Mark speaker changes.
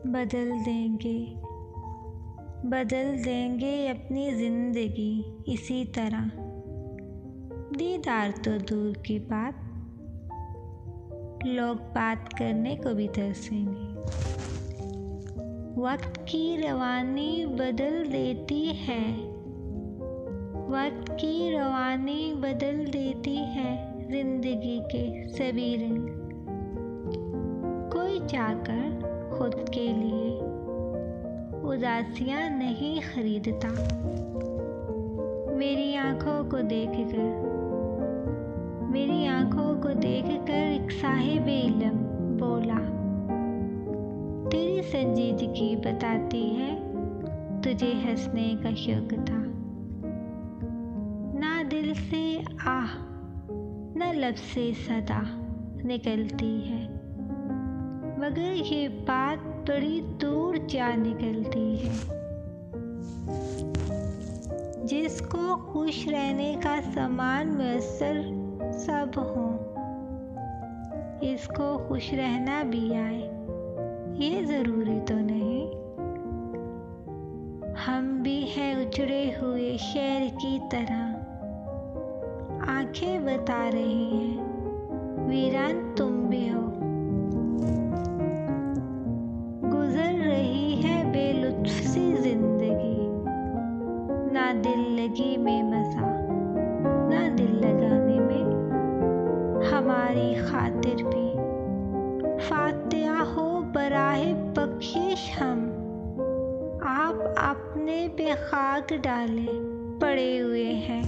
Speaker 1: बदल देंगे अपनी ज़िंदगी इसी तरह। दीदार तो दूर की बात, लोग बात करने को भी तरसेंगे। वक्त की रवानी बदल देती है, वक्त की रवानी बदल देती है जिंदगी के सभी रंग। कोई चाहकर खुद के लिए उदासियां नहीं खरीदता। मेरी आंखों को देखकर एक साहिब इल्म बोला, तेरी संजीदगी बताती है तुझे हंसने का शौक था। ना दिल से आह न लब से सदा निकलती है, मगर ये बात बड़ी दूर जा निकलती है। जिसको खुश रहने का सामान मुयस्सर सब हो, इसको खुश रहना भी आए ये ज़रूरी तो नहीं। हम भी हैं उजड़े हुए शहर की तरह, आंखें बता रही हैं वीरान तुम भी हो। गुजर रही है बेलुत्फ सी जिंदगी, ना दिल लगी में मज़ा ना दिल लगाने में हमारी खातिर भी। फातिहा हो बराहे बख्शिश हम, आप अपने पे खाक डाले पड़े हुए हैं।